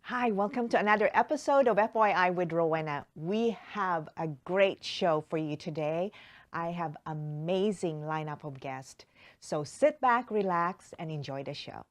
Hi, welcome to another episode of FYI with Rowena. We have a great show for you today. I have amazing lineup of guests. So sit back, relax, and enjoy the show.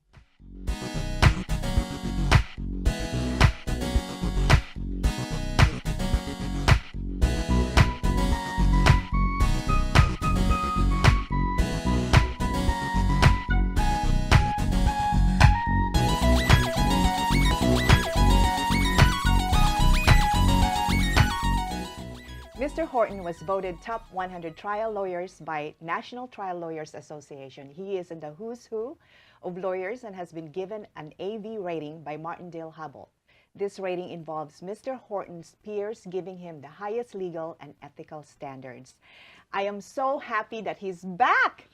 Mr. Horton was voted top 100 trial lawyers by National Trial Lawyers Association. He is in the who's who of lawyers and has been given an AV rating by Martindale-Hubbell. This rating involves Mr. Horton's peers giving him the highest legal and ethical standards. I am so happy that he's back.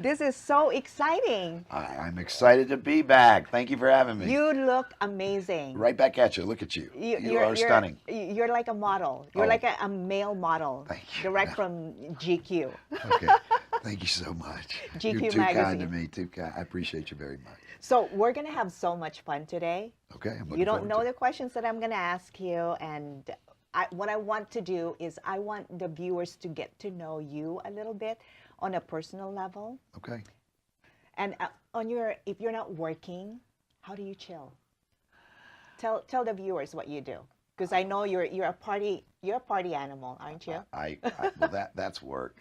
This is so exciting. I'm excited to be back. Thank you for having me. You look amazing. Right back at you. Look at you. You are stunning. You're like a model. You're like a male model. Thank you. Direct from GQ. Okay. Thank you so much. GQ You're too magazine. kind to me. Too kind. I appreciate you very much. So we're going to have so much fun today. Okay. I'm looking You don't forward know to the questions that I'm going to ask you. And what I want to do is I want the viewers to get to know you a little bit on a personal level. Okay. And if you're not working, how do you chill? Tell the viewers what you do, because I know you're a party animal, aren't you? Well, that's work.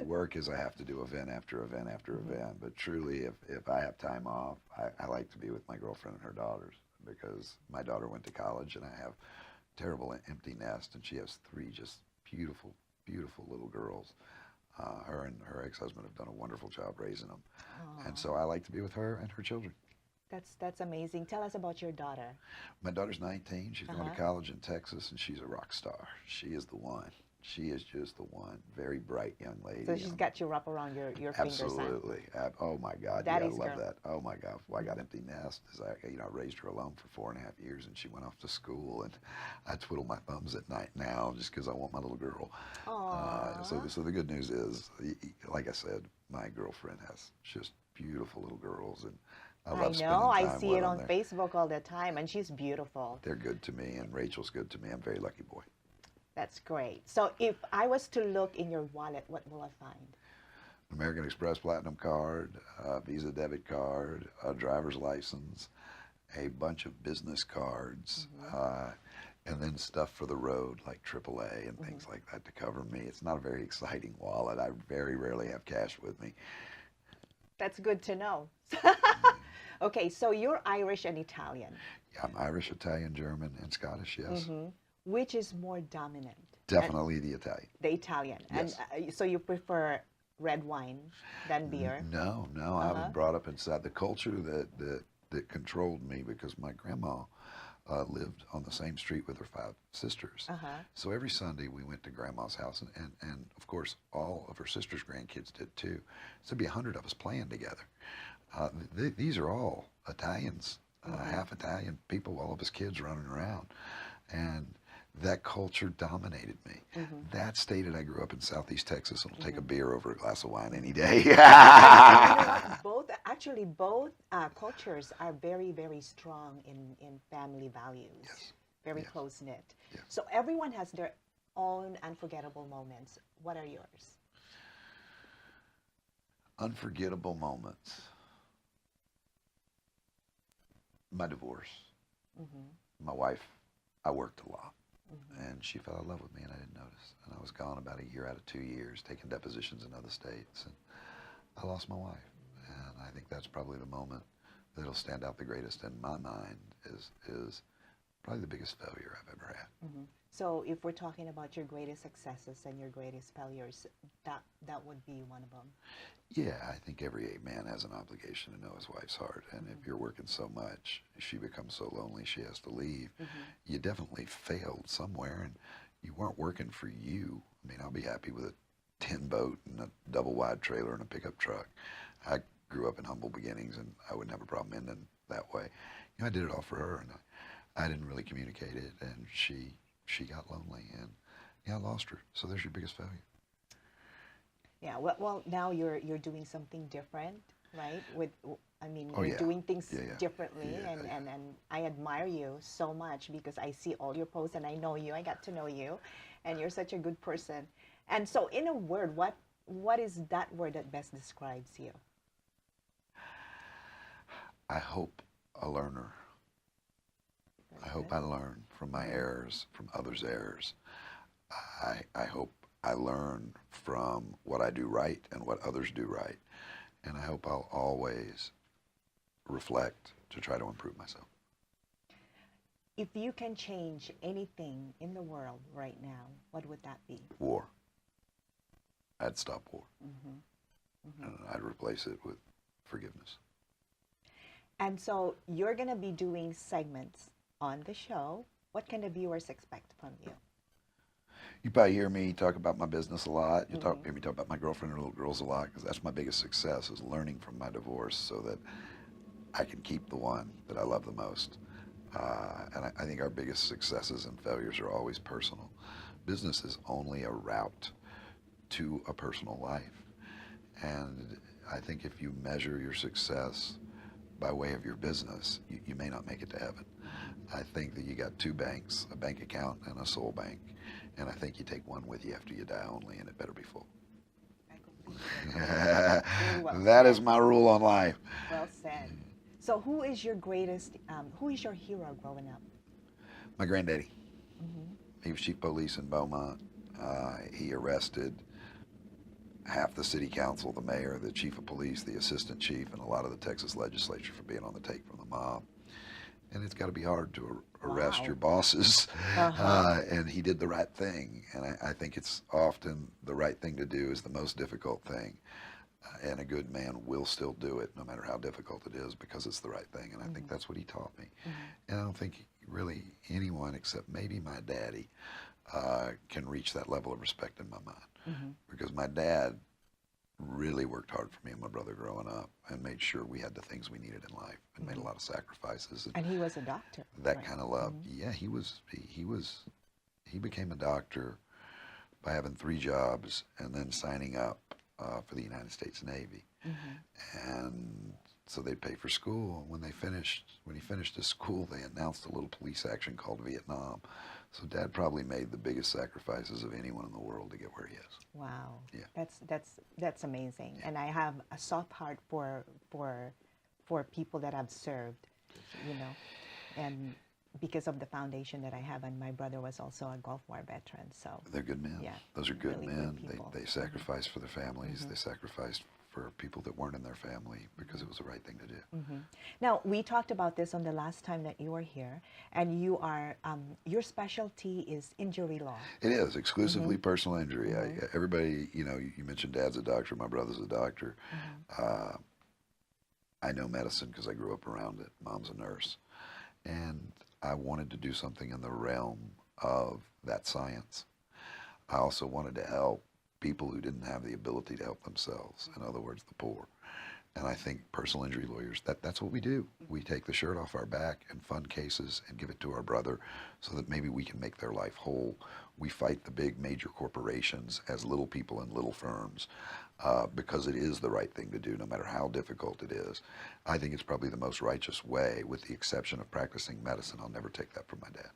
Work is I have to do event after event after event. But truly, if I have time off, I like to be with my girlfriend and her daughters, because my daughter went to college and I have a terrible empty nest, and she has three just beautiful, beautiful little girls. Her and her ex-husband have done a wonderful job raising them. Aww. And so I like to be with her and her children. That's amazing. Tell us about your daughter. My daughter's 19. She's going to college in Texas, and she's a rock star. She is the one. She is just the one. Very bright young lady. So she's got you wrapped around your fingers. Absolutely. Oh my God. That yeah, is I love girl. that. Oh my God. Well, I got empty nest. I raised her alone for 4.5 years, and she went off to school, and I twiddle my thumbs at night now just because I want my little girl. So the good news is, like I said, my girlfriend has just beautiful little girls, and I love spending time I see with it on them. Facebook all the time, and she's beautiful. They're good to me, and Rachel's good to me. I'm a very lucky boy. That's great. So if I was to look in your wallet, what will I find? American Express Platinum card, Visa debit card, a driver's license, a bunch of business cards, and then stuff for the road like AAA and things like that to cover me. It's not a very exciting wallet. I very rarely have cash with me. That's good to know. Okay, so you're Irish and Italian. Yeah, I'm Irish, Italian, German, and Scottish, yes. Which is more dominant? Definitely the Italian. The Italian. Yes. And so you prefer red wine than beer? No, I was brought up inside the culture that controlled me, because my grandma lived on the same street with her 5 sisters. So every Sunday we went to Grandma's house, and of course all of her sisters' grandkids did too. So there'd be 100 of us playing together. These are all Italians, half Italian people, all of us kids running around. And that culture dominated me. That stated I grew up in Southeast Texas and will take a beer over a glass of wine any day. Both cultures are very, very strong in family values. Yes. Very Yes. close-knit. Yes. So everyone has their own unforgettable moments. What are yours? Unforgettable moments. My divorce. My wife, I worked a lot. And she fell in love with me, and I didn't notice. And I was gone about a year out of 2 years, taking depositions in other states. And I lost my wife. And I think that's probably the moment that'll stand out the greatest in my mind, is probably the biggest failure I've ever had. So if we're talking about your greatest successes and your greatest failures, that would be one of them. Yeah, I think every man has an obligation to know his wife's heart. And if you're working so much, she becomes so lonely she has to leave. You definitely failed somewhere, and you weren't working for you. I mean, I'll be happy with a tin boat and a double wide trailer and a pickup truck. I grew up in humble beginnings, and I wouldn't have a problem ending that way. I did it all for her, and I didn't really communicate it, and she got lonely, and I lost her. So there's your biggest failure. Yeah, well, now you're doing something different. right? I mean, Oh, you're yeah. doing things Yeah, yeah. differently, Yeah, and, yeah. and I admire you so much because I see all your posts and I know you. I got to know you, and you're such a good person. And so, in a word, what is that word that best describes you? I hope a learner. I Very hope good. I learn from my errors, from others' errors. I hope I learn from what I do right and what others do right. And I hope I'll always reflect to try to improve myself. If you can change anything in the world right now, what would that be? War. I'd stop war. Mm-hmm. Mm-hmm. And I'd replace it with forgiveness. And so you're going to be doing segments on the show. What can the viewers expect from you? You probably hear me talk about my business a lot. You Mm-hmm. hear me talk about my girlfriend and little girls a lot, because that's my biggest success, is learning from my divorce so that I can keep the one that I love the most. And I think our biggest successes and failures are always personal. Business is only a route to a personal life. And I think if you measure your success by way of your business, you may not make it to heaven. I think that you got two banks, a bank account and a soul bank. And I think you take one with you after you die only, and it better be full. Very well That said. is my rule on life. Well said. So who is your who is your hero growing up? My granddaddy. Mm-hmm. He was chief police in Beaumont. He arrested half the city council, the mayor, the chief of police, the assistant chief, and a lot of the Texas legislature for being on the take from the mob. And it's got to be hard to arrest Wow. your bosses. Uh-huh. And he did the right thing. And I think it's often the right thing to do is the most difficult thing. And a good man will still do it no matter how difficult it is, because it's the right thing. And I think that's what he taught me. And I don't think really anyone except maybe my daddy can reach that level of respect in my mind. Because my dad really worked hard for me and my brother growing up and made sure we had the things we needed in life and made a lot of sacrifices. And he was a doctor. That right? kind of love. Yeah, he became a doctor by having 3 jobs and then signing up for the United States Navy. And so they'd pay for school. And when he finished his school, they announced a little police action called Vietnam. So Dad probably made the biggest sacrifices of anyone in the world to get where he is. Wow. Yeah. That's amazing. Yeah. And I have a soft heart for people that I've served, you know, and because of the foundation that I have, and my brother was also a Gulf War veteran, so they're good men. Yeah, Those are good really men. good people. They sacrificed for their families. They sacrificed for people that weren't in their family because it was the right thing to do. Now, we talked about this on the last time that you were here, and you are your specialty is injury law. It is exclusively personal injury. Everybody, you know, you mentioned Dad's a doctor, my brother's a doctor. I know medicine because I grew up around it. Mom's a nurse, and I wanted to do something in the realm of that science. I also wanted to help people who didn't have the ability to help themselves, in other words, the poor. And I think personal injury lawyers, that's what we do. We take the shirt off our back and fund cases and give it to our brother so that maybe we can make their life whole. We fight the big major corporations as little people in little firms because it is the right thing to do, no matter how difficult it is. I think it's probably the most righteous way, with the exception of practicing medicine. I'll never take that from my dad.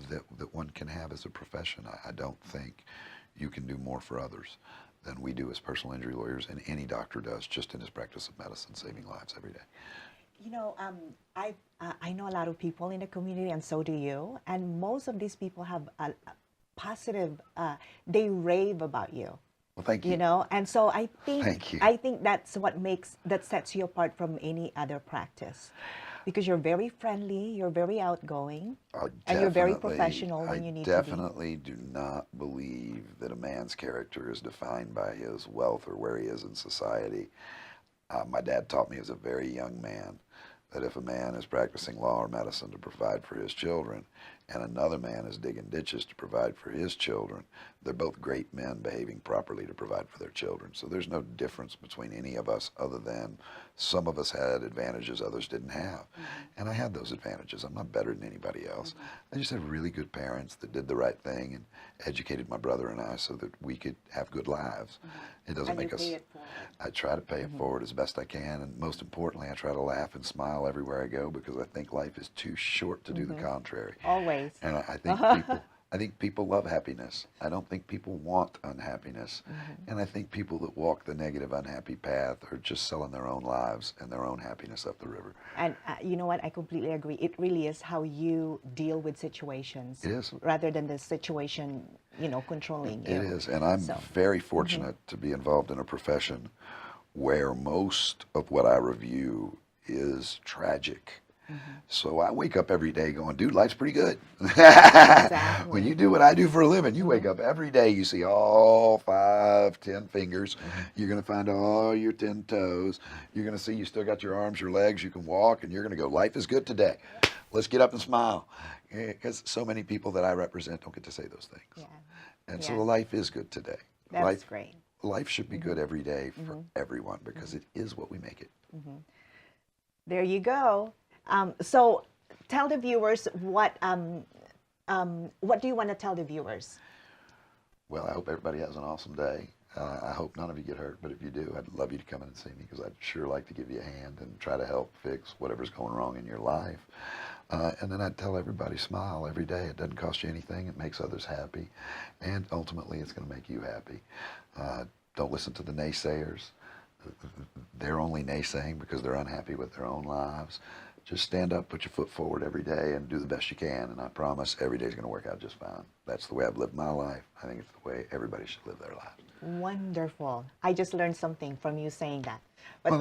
That one can have as a profession. I don't think you can do more for others than we do as personal injury lawyers, and any doctor does just in his practice of medicine, saving lives every day. You know, I know a lot of people in the community, and so do you. And most of these people have a positive. They rave about you. Well, thank you. You know, and so I think Thank you. I think that's what sets you apart from any other practice, because you're very friendly, you're very outgoing, and you're very professional when you need to be. I definitely do not believe that a man's character is defined by his wealth or where he is in society. My dad taught me as a very young man that if a man is practicing law or medicine to provide for his children, and another man is digging ditches to provide for his children, they're both great men behaving properly to provide for their children. So there's no difference between any of us other than some of us had advantages others didn't have. And I had those advantages. I'm not better than anybody else. I just had really good parents that did the right thing and educated my brother and I so that we could have good lives. It doesn't make us... I try to pay it forward as best I can, and most importantly, I try to laugh and smile everywhere I go, because I think life is too short to do the contrary. Always. And I think people love happiness. I don't think people want unhappiness. And I think people that walk the negative, unhappy path are just selling their own lives and their own happiness up the river. And you know what? I completely agree. It really is how you deal with situations. It is. Rather than the situation, you know, controlling you. It is. And I'm very fortunate to be involved in a profession where most of what I review is tragic. So I wake up every day going, dude, life's pretty good. Exactly. When you do what I do for a living, you wake up every day, you see all 5, 10 fingers. You're going to find all your 10 toes. You're going to see you still got your arms, your legs, you can walk, and you're going to go, life is good today. Let's get up and smile. Because so many people that I represent don't get to say those things. And so life is good today. That's great. Life should be good every day for everyone, because it is what we make it. There you go. So tell the viewers what do you want to tell the viewers? Well, I hope everybody has an awesome day. I hope none of you get hurt, but if you do, I'd love you to come in and see me, because I'd sure like to give you a hand and try to help fix whatever's going wrong in your life. And then I'd tell everybody, smile every day. It doesn't cost you anything. It makes others happy. And ultimately, it's going to make you happy. Don't listen to the naysayers. They're only naysaying because they're unhappy with their own lives. Just stand up, put your foot forward every day, and do the best you can. And I promise every day's going to work out just fine. That's the way I've lived my life. I think it's the way everybody should live their lives. Wonderful. I just learned something from you saying that. But Well,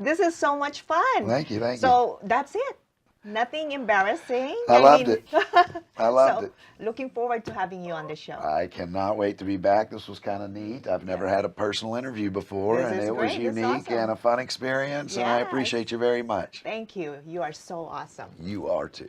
this is so much fun. Thank you, thank you. So that's it. Nothing embarrassing. I loved it. I loved it. Looking forward to having you on the show. I cannot wait to be back. This was kind of neat. I've never had a personal interview before, and it was unique and a fun experience, and I appreciate you very much. Thank you. You are so awesome. You are too.